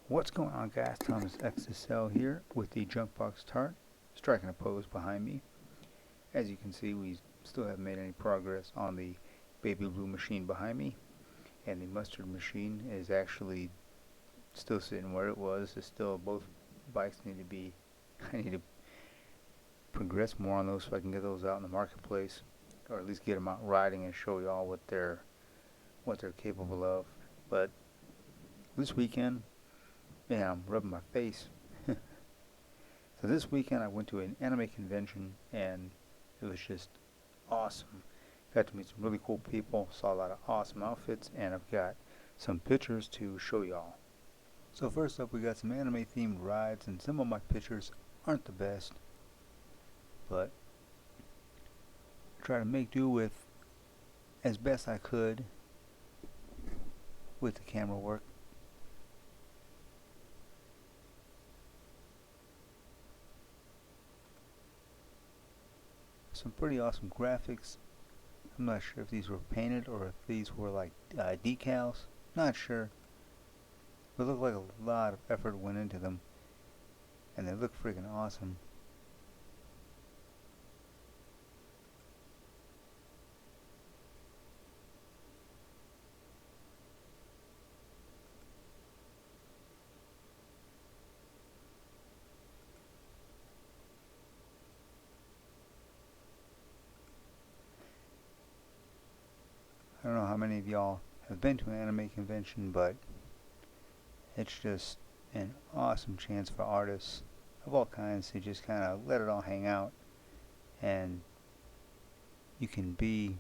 What's going on, guys? Thomas XSL here with the Junkbox Tart, striking a pose behind me. As you can see, we still haven't made any progress on the baby blue machine behind me, and the mustard machine is actually still sitting where it was. It's still, both bikes need to be, I need to progress more on those so I can get those out in the marketplace, or at least get them out riding and show y'all what they're capable of. But this weekend, man, I'm rubbing my face. So this weekend I went to an anime convention and it was just awesome. Got to meet some really cool people, saw a lot of awesome outfits, and I've got some pictures to show y'all. So first up, we got some anime themed rides, and some of my pictures aren't the best, but I try to make do with as best I could with the camera work. Some pretty awesome graphics. I'm not sure if these were painted or if these were like decals. Not sure. But it looked like a lot of effort went into them. And they look freaking awesome. I don't know how many of y'all have been to an anime convention, but it's just an awesome chance for artists of all kinds to just kind of let it all hang out. And you can be,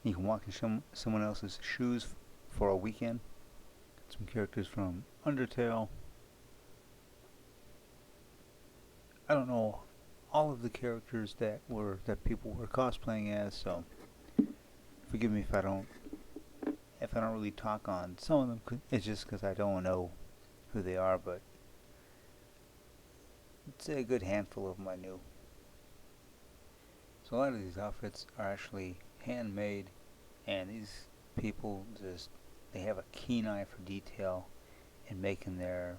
you can walk in someone else's shoes for a weekend. Some characters from Undertale. I don't know all of the characters that people were cosplaying as, so forgive me if I don't really talk on some of them. It's just because I don't know who they are, but it's a good handful of them I knew. So a lot of these outfits are actually handmade, and these people just, they have a keen eye for detail in making their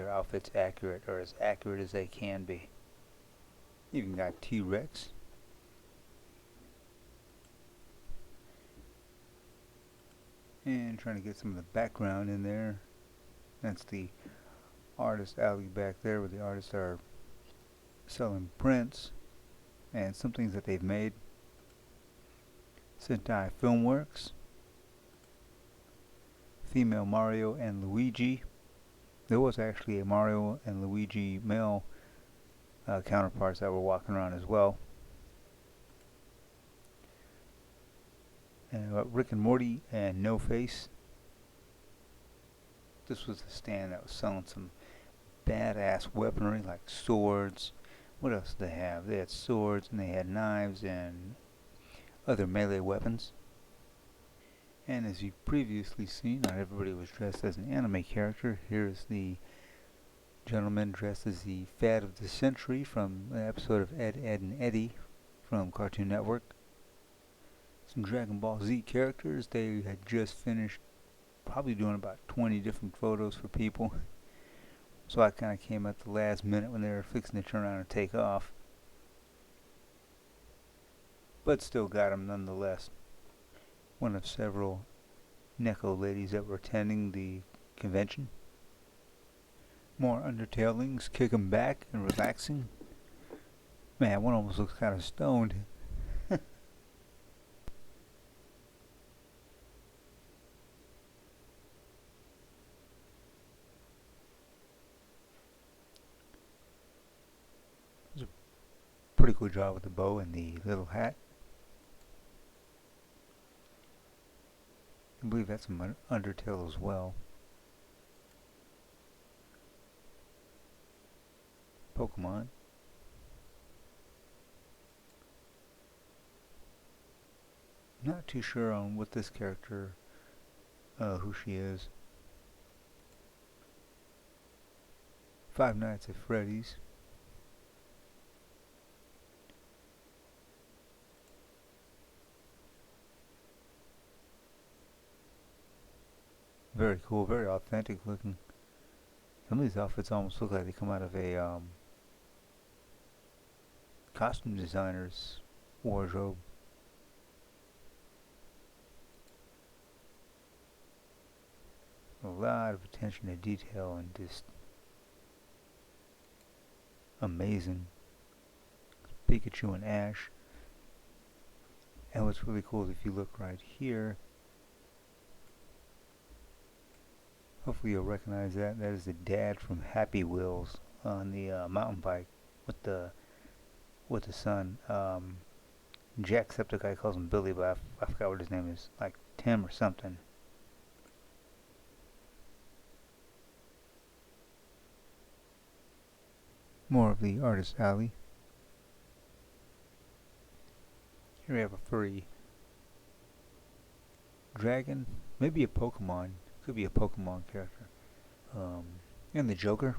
outfits accurate, or as accurate as they can be. Even got T-Rex. And trying to get some of the background in there. That's the artist alley back there where the artists are selling prints and some things that they've made. Sentai Filmworks. Female Mario and Luigi. There was actually a Mario and Luigi male counterparts that were walking around as well. And Rick and Morty and No Face. This was a stand that was selling some badass weaponry like swords. What else did they have? They had swords and they had knives and other melee weapons. And as you've previously seen, not everybody was dressed as an anime character. Here's the gentleman dressed as the fad of the century from the episode of Ed, Edd n Eddy from Cartoon Network. Some Dragon Ball Z characters. They had just finished probably doing about 20 different photos for people. So I kind of came at the last minute when they were fixing to turn around and take off. But still got them nonetheless. One of several Neko ladies that were attending the convention. More Undertalings, kicking back and relaxing. Man, one almost looks kind of stoned. Does a pretty cool job with the bow and the little hat. I believe that's some Undertale as well. Pokemon. Not too sure on what this character, who she is. Five Nights at Freddy's. Very cool, very authentic looking. Some of these outfits almost look like they come out of a costume designer's wardrobe. A lot of attention to detail and just amazing. Pikachu and Ash. And what's really cool is if you look right here, hopefully you'll recognize that. That is the dad from Happy Wheels on the mountain bike with the son. Jacksepticeye calls him Billy, but I forgot what his name is, like Tim or something. More of the artist alley. Here we have a furry dragon, maybe a Pokemon, could be a Pokemon character, and the Joker.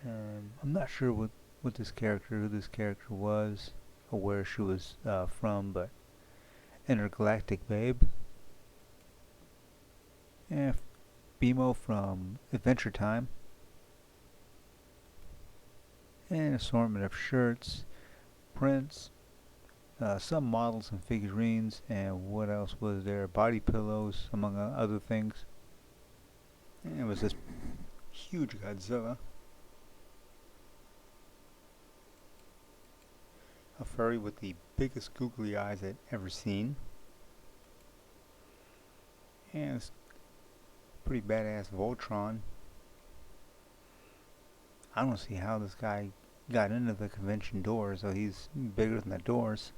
I'm not sure who this character was, or where she was from, but Intergalactic Babe, and BMO from Adventure Time, and an assortment of shirts, prints, some models and figurines, and what else was there? Body pillows, among other things. And it was this huge Godzilla. A furry with the biggest googly eyes I'd ever seen. And it's pretty badass Voltron. I don't see how this guy got into the convention doors, so he's bigger than the doors.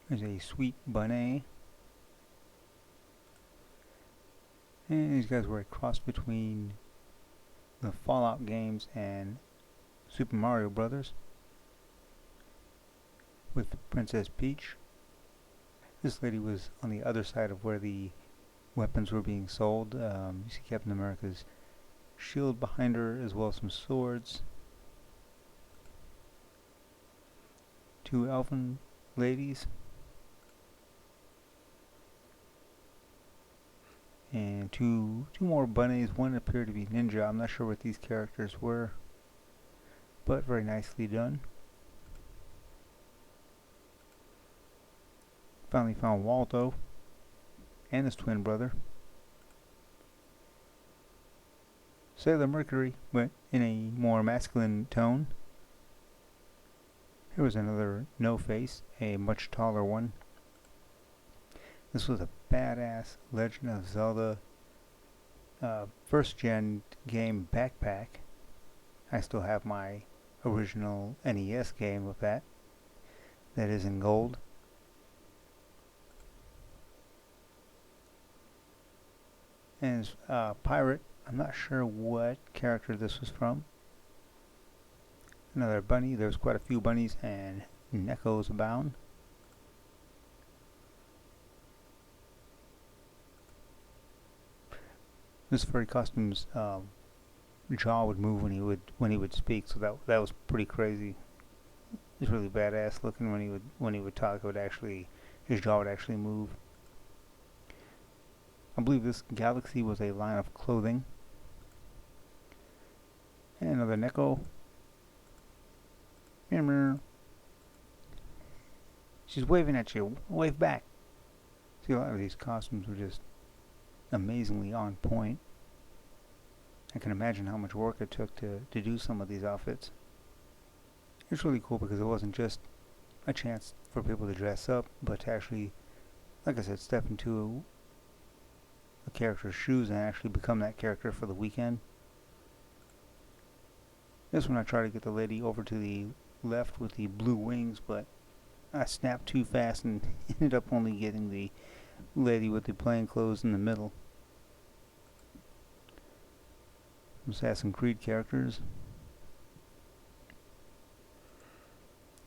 There's a sweet bunny. And these guys were a cross between the Fallout games and Super Mario Brothers with Princess Peach. This lady was on the other side of where the weapons were being sold. You see Captain America's shield behind her, as well as some swords. Two elfin ladies. And two more bunnies. One appeared to be ninja. I'm not sure what these characters were, but very nicely done. Finally found Waldo and his twin brother. Sailor Mercury, but in a more masculine tone. Here was another No-Face, a much taller one. This was a badass Legend of Zelda first gen game backpack. I still have my original NES game with that. That is in gold. And pirate. I'm not sure what character this was from. Another bunny. There's quite a few bunnies and Neckos abound. This furry costume's jaw would move when he would speak, so that was pretty crazy. It's really badass looking when he would talk. His jaw would actually move. I believe this Galaxy was a line of clothing. And another Neko. She's waving at you. Wave back. See, a lot of these costumes were just amazingly on point. I can imagine how much work it took to do some of these outfits. It's really cool because it wasn't just a chance for people to dress up, but to actually, like I said, step into a character's shoes and actually become that character for the weekend. This one I tried to get the lady over to the left with the blue wings, but I snapped too fast and ended up only getting the lady with the plain clothes in the middle. Assassin's Creed characters.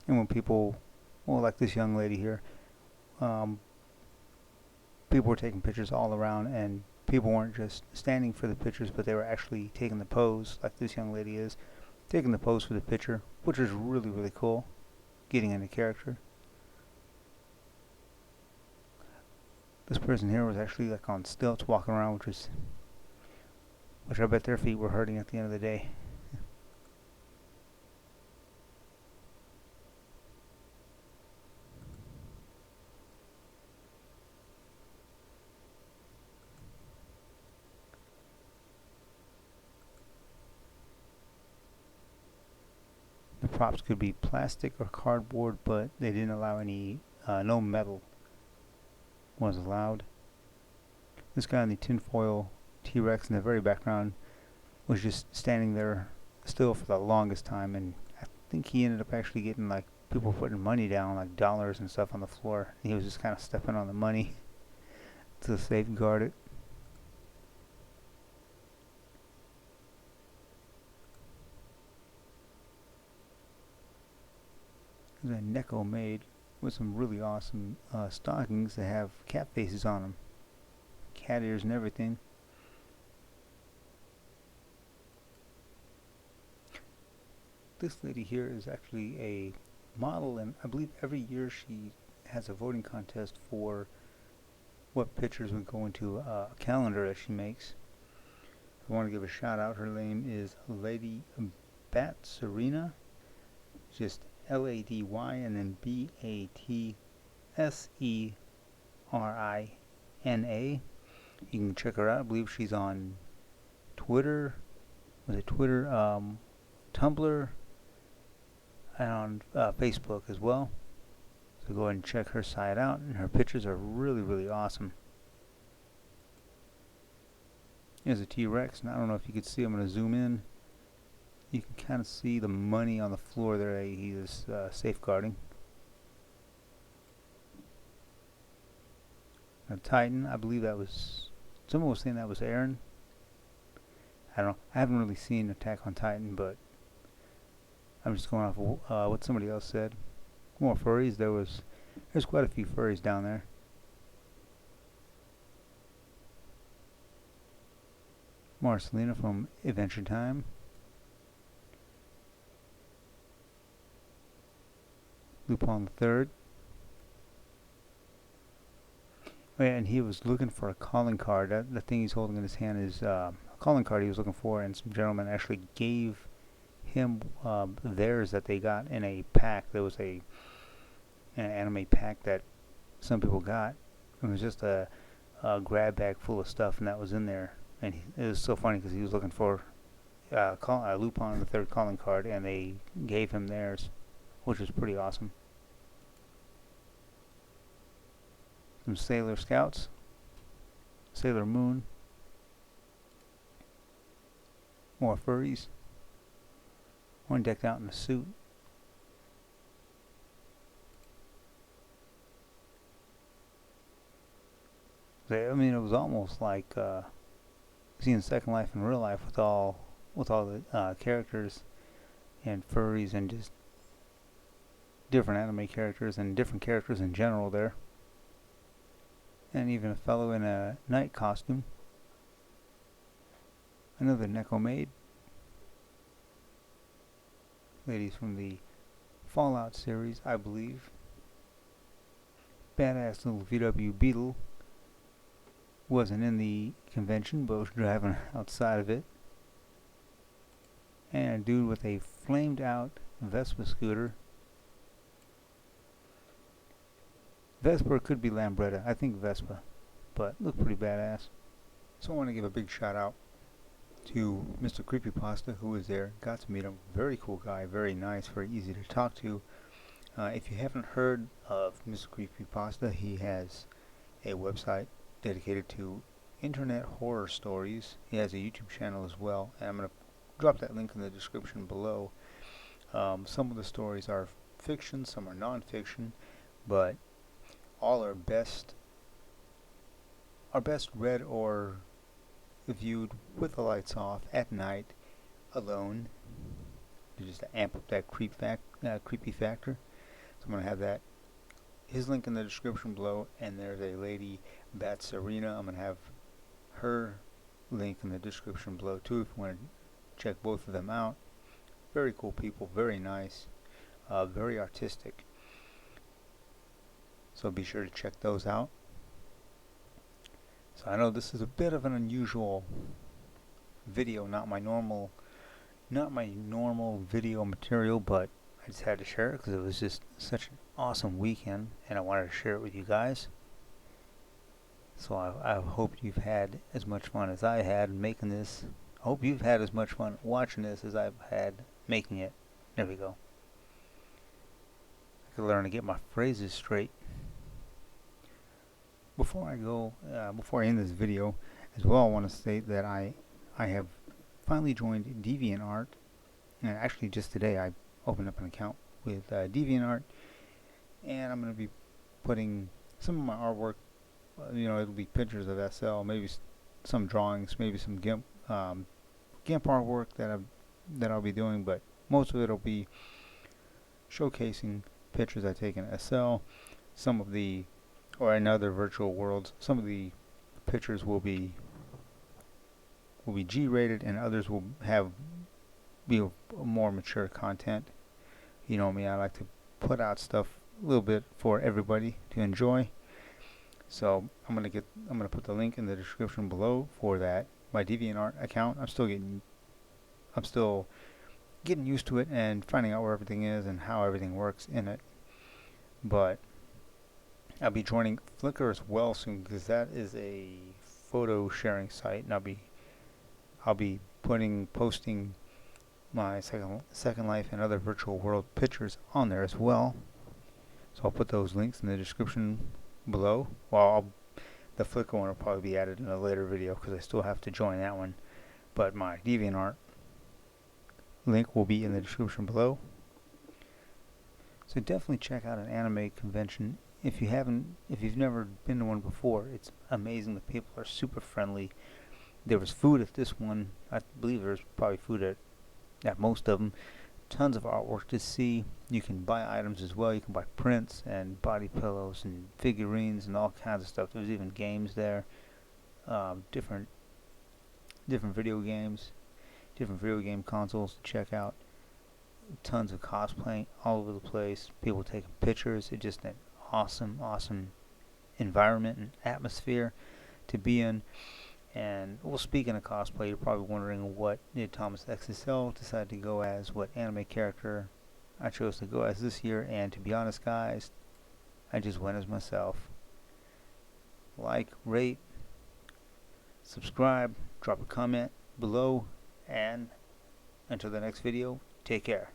And when people, well, like this young lady here, people were taking pictures all around, and people weren't just standing for the pictures, but they were actually taking the pose, like this young lady is, taking the pose for the picture, which is really, really cool, getting into character. This person here was actually like on stilts walking around, which I bet their feet were hurting at the end of the day. The props could be plastic or cardboard, but they didn't allow any, no metal was allowed. This guy on the tinfoil T-Rex in the very background was just standing there still for the longest time, and I think he ended up actually getting like people putting money down, like dollars and stuff on the floor. He was just kind of stepping on the money to safeguard it. There's a Neko maid with some really awesome stockings that have cat faces on them, cat ears and everything. This lady here is actually a model, and I believe every year she has a voting contest for what pictures would go into a calendar that she makes. I want to give a shout out. Her name is Lady Bat Serena, just Lady and then Batsserina. You can check her out. I believe she's on Twitter. Was it Twitter? Tumblr, and on Facebook as well. So go ahead and check her site out, and her pictures are really, really awesome. Here's a T-Rex, and I don't know if you can see. I'm going to zoom in. You can kind of see the money on the floor there he is safeguarding. A Titan, I believe that was, someone was saying that was Aaron. I don't know. I haven't really seen Attack on Titan, but I'm just going off of what somebody else said. More furries. There's quite a few furries down there. Marcelina from Adventure Time. Lupin the Third. Oh yeah, and he was looking for a calling card. The thing he's holding in his hand is a calling card he was looking for, and some gentleman actually gave him theirs that they got in a pack. There was an anime pack that some people got. It was just a grab bag full of stuff, and that was in there. And it was so funny because he was looking for Lupin the Third calling card, and they gave him theirs, which was pretty awesome. Some Sailor Scouts, Sailor Moon, more furries. One decked out in a suit. I mean, it was almost like seeing Second Life in real life with all the characters and furries and just different anime characters and different characters in general there. And even a fellow in a knight costume. Another Neko maid. Ladies from the Fallout series, I believe. Badass little VW Beetle. Wasn't in the convention, but was driving outside of it. And a dude with a flamed out Vespa scooter. Vespa could be Lambretta. I think Vespa, but look pretty badass. So I want to give a big shout out to Mr. Creepypasta, who was there. Got to meet him. Very cool guy. Very nice. Very easy to talk to. If you haven't heard of Mr. Creepypasta, he has a website dedicated to internet horror stories. He has a YouTube channel as well, and I'm going to drop that link in the description below. Some of the stories are fiction, some are non-fiction, but all are best read or viewed with the lights off at night, alone, just to amp up that creepy factor. So I'm going to have his link in the description below, and there's a lady Batsserina. I'm going to have her link in the description below too if you want to check both of them out. Very cool people, very nice, very artistic. So be sure to check those out. So I know this is a bit of an unusual video, not my normal video material, but I just had to share it because it was just such an awesome weekend and I wanted to share it with you guys. So I hope you've had as much fun as I had making this. I hope you've had as much fun watching this as I've had making it. There we go. I could learn to get my phrases straight. Before I end this video, as well, I want to state that I have finally joined DeviantArt, and actually just today I opened up an account with DeviantArt, and I'm going to be putting some of my artwork. It'll be pictures of SL, maybe some drawings, maybe some GIMP artwork that I'll be doing, but most of it will be showcasing pictures I take in SL. Some of the, or in other virtual worlds, some of the pictures will be G-rated, and others will be more mature content. You know me, I like to put out stuff a little bit for everybody to enjoy. So I'm gonna put the link in the description below for that. My DeviantArt account. I'm still getting used to it and finding out where everything is and how everything works in it. But I'll be joining Flickr as well soon because that is a photo sharing site, and I'll be posting my Second Life and other virtual world pictures on there as well. So I'll put those links in the description below. Well, the Flickr one will probably be added in a later video because I still have to join that one. But my DeviantArt link will be in the description below. So definitely check out an anime convention if you've never been to one before. It's amazing. The people are super friendly. There was food at this one. I believe there's probably food at most of them. Tons of artwork to see. You can buy items as well. You can buy prints and body pillows and figurines and all kinds of stuff. There's even games there. Different video games, different video game consoles to check out. Tons of cosplaying all over the place. People taking pictures. It's just an awesome environment and atmosphere to be in. And well, speaking of cosplay, you're probably wondering what did Thomas XSL decide to go as, what anime character I chose to go as this year. And to be honest, guys, I just went as myself. Like, rate, subscribe, drop a comment below, and until the next video, take care.